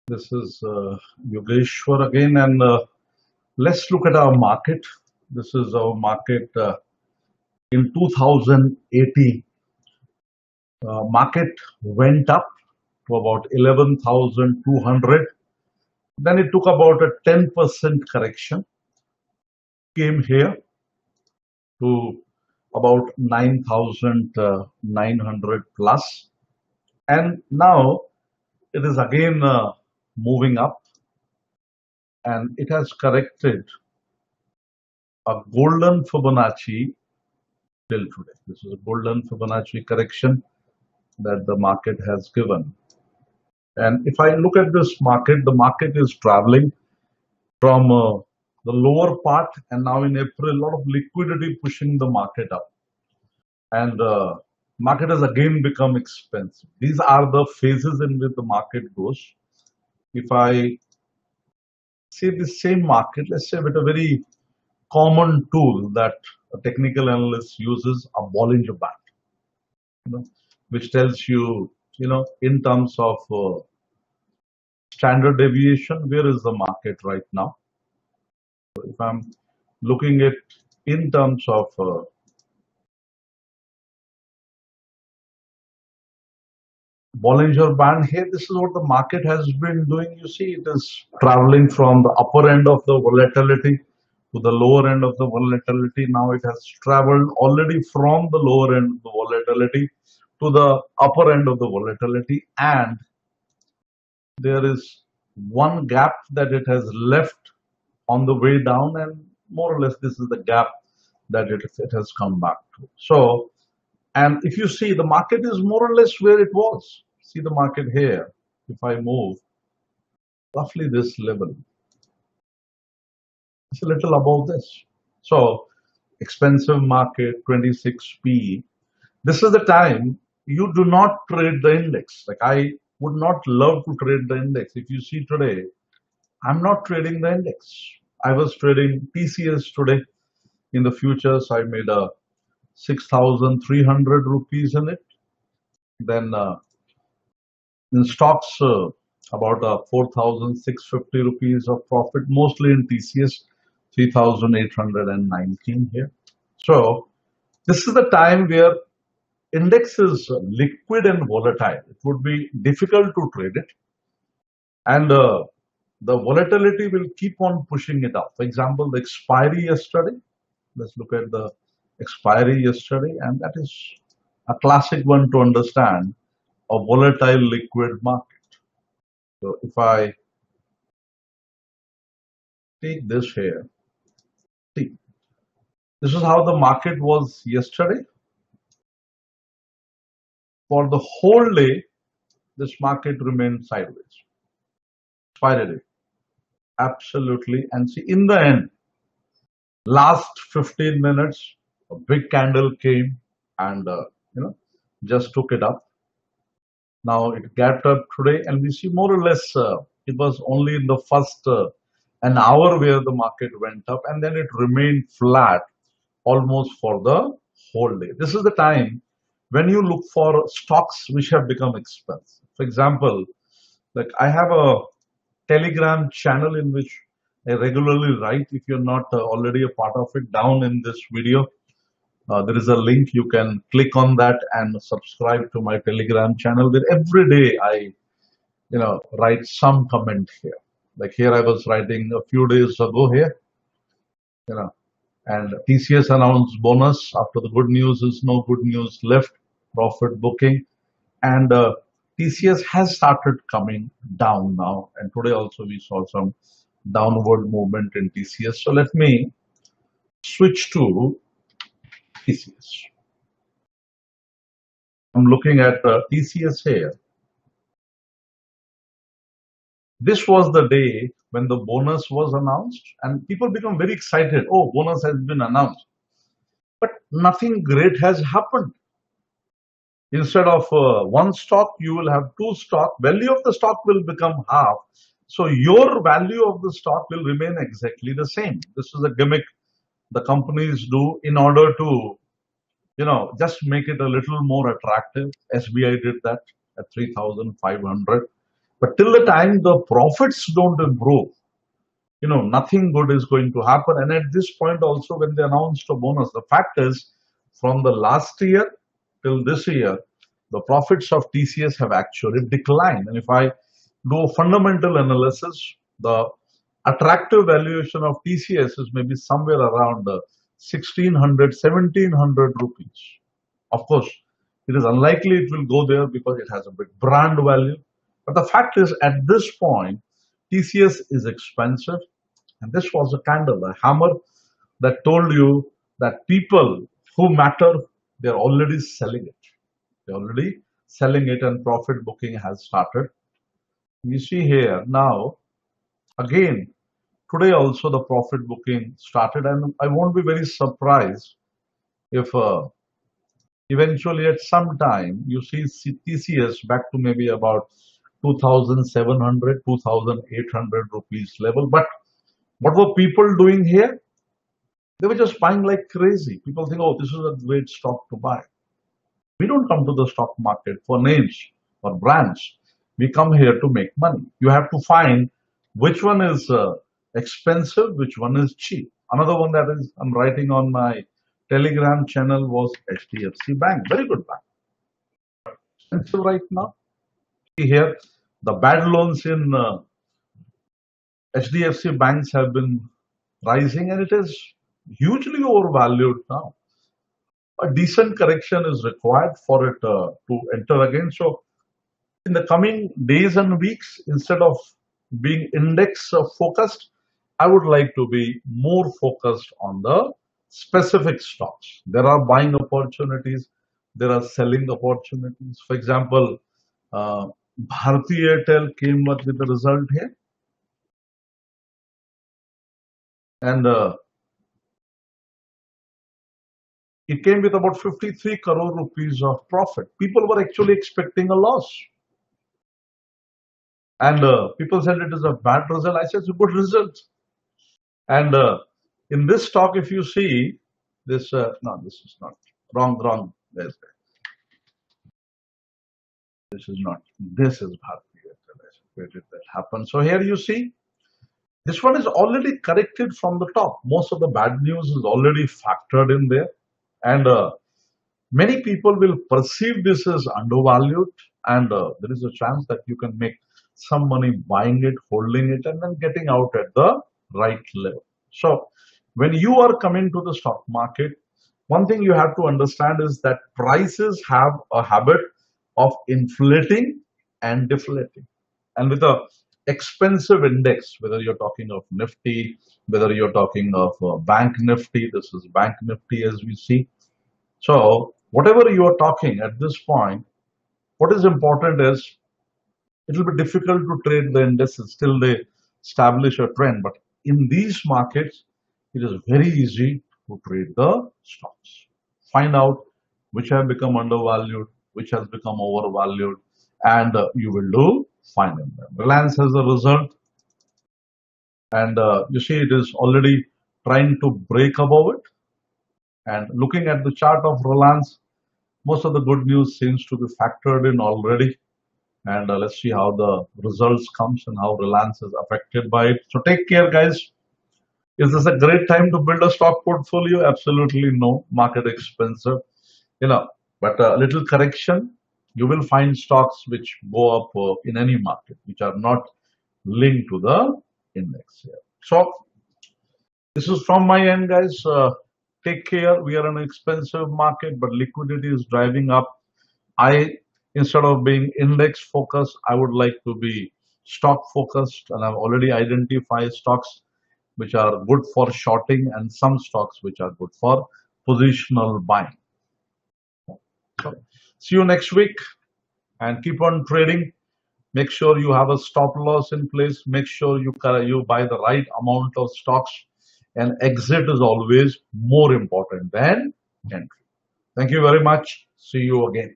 This is Yogeshwar again, and let's look at our market. This is our market in 2018. Market went up to about 11,200. Then it took about a 10% correction, came here to about 9,900 plus, and now it is again moving up, and it has corrected a golden Fibonacci till today. This is a golden Fibonacci correction that the market has given. And if I look at this market, the market is traveling from the lower part, and now in April, a lot of liquidity pushing the market up. And market has again become expensive. These are the phases in which the market goes. If I see the same market, let's say with a very common tool that a technical analyst uses, a Bollinger Band, which tells you, in terms of standard deviation, where is the market right now. So if I'm looking at in terms of Bollinger Band here, this is what the market has been doing. You see, it is traveling from the upper end of the volatility to the lower end of the volatility. Now it has traveled already from the lower end of the volatility to the upper end of the volatility, and there is one gap that it has left on the way down, and more or less this is the gap that it has come back to. So, and if you see, the market is more or less where it was. See the market here. If I move roughly this level, it's a little above this. So expensive market, 26p. This is the time you do not trade the index. Like, I would not love to trade the index. If you see today, I'm not trading the index. I was trading TCS today in the futures. I made a 6,300 rupees in it. Then in stocks, about 4,650 rupees of profit, mostly in TCS, 3,819 here. So this is the time where index is liquid and volatile. It would be difficult to trade it, and the volatility will keep on pushing it up. For example, the expiry yesterday. Let's look at the expiry yesterday, and that is a classic one to understand a volatile liquid market. So if I take this here, see, this is how the market was yesterday. For the whole day, this market remained sideways. Expiry day, absolutely. And see, in the end, last 15 minutes, a big candle came and just took it up. Now it gapped up today, and we see more or less it was only in the first an hour where the market went up, and then it remained flat almost for the whole day. This is the time when you look for stocks which have become expensive. For example, like, I have a Telegram channel in which I regularly write. If you're not already a part of it, down in this video, there is a link. You can click on that and subscribe to my Telegram channel, where every day I, write some comment here. Like here, I was writing a few days ago here, and TCS announced bonus. After the good news is no good news left, profit booking, and TCS has started coming down now. And today also we saw some downward movement in TCS. So let me switch to TCS. I'm looking at TCS here. This was the day when the bonus was announced, and people become very excited. Oh, bonus has been announced. But nothing great has happened. Instead of one stock, you will have two stock. Value of the stock will become half. So your value of the stock will remain exactly the same. This is a gimmick the companies do in order to, just make it a little more attractive. SBI did that at 3,500. But till the time the profits don't improve, nothing good is going to happen. And at this point also, when they announced a bonus, the fact is, from the last year till this year, the profits of TCS have actually declined. And if I do a fundamental analysis, the attractive valuation of TCS is maybe somewhere around 1600, 1700 rupees. Of course, it is unlikely it will go there because it has a big brand value. But the fact is, at this point, TCS is expensive. And this was a candle, a hammer that told you that people who matter, they're already selling it. They're already selling it and profit booking has started. You see here now, again, today also the profit booking started, and I won't be very surprised if eventually at some time you see TCS back to maybe about 2,700, 2,800 rupees level. But what were people doing here? They were just buying like crazy. People think, oh, this is a great stock to buy. We don't come to the stock market for names or brands. We come here to make money. You have to find which one is expensive, which one is cheap. Another one that is I'm writing on my Telegram channel was HDFC Bank. Very good bank. Expensive right now. See here, the bad loans in HDFC banks have been rising, and it is hugely overvalued now. A decent correction is required for it to enter again. So in the coming days and weeks, instead of being index focused, I would like to be more focused on the specific stocks. There are buying opportunities, there are selling opportunities. For example, Bharti came up with the result here, and it came with about 53 crore rupees of profit. People were actually expecting a loss. And people said it is a bad result. I said it's a good result. And in this stock, if you see this, no, this is not wrong. This is not. This is Bharti Airtel. Where did that happen? So here you see, this one is already corrected from the top. Most of the bad news is already factored in there. And many people will perceive this as undervalued, and there is a chance that you can make some money buying it, holding it, and then getting out at the right level. So when you are coming to the stock market, one thing you have to understand is that prices have a habit of inflating and deflating. And with a expensive index, whether you're talking of Nifty, whether you're talking of Bank Nifty, this is Bank Nifty as we see. So whatever you are talking at this point, what is important is it will be difficult to trade the indices till they establish a trend. But in these markets, it is very easy to trade the stocks. Find out which have become undervalued, which has become overvalued, and you will do fine in them. Reliance has a result, and you see it is already trying to break above it. And looking at the chart of Reliance, most of the good news seems to be factored in already. And let's see how the results comes and how Reliance is affected by it. So take care, guys. Is this a great time to build a stock portfolio? Absolutely no. Market expensive, but a little correction, you will find stocks which go up in any market, which are not linked to the index here. So this is from my end, guys. Take care. We are in an expensive market, but liquidity is driving up. Instead of being index focused, I would like to be stock focused, and I've already identified stocks which are good for shorting and some stocks which are good for positional buying. So, see you next week, and keep on trading. Make sure you have a stop loss in place. Make sure you buy the right amount of stocks, and exit is always more important than entry. Thank you very much. See you again.